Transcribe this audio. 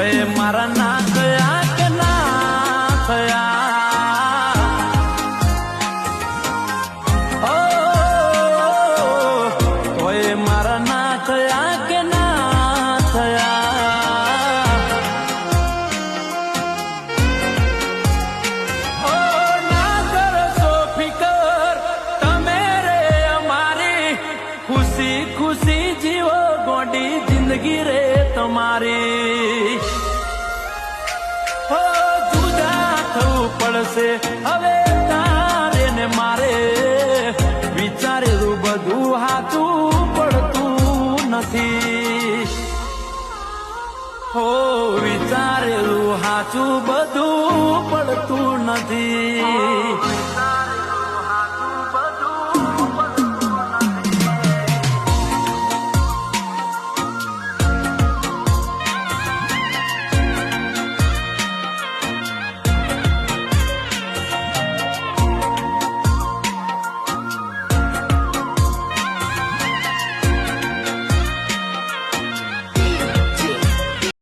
તોય મારા ના થયા કે ના થયા, ઓ તોય મારા ના થયા કે ના થયા, ઓ ના કરશો ફિકર તમે રે અમારી, ખુશી ખુશી જીવો ગોડી જિંદગી રે તમારી, હો જુદા થવું પડશે હવે તારે ને મારે, વિચારેલું બધું હાચું પડતું નથી, હો વિચારેલું હાચું બધું પડતું નથી.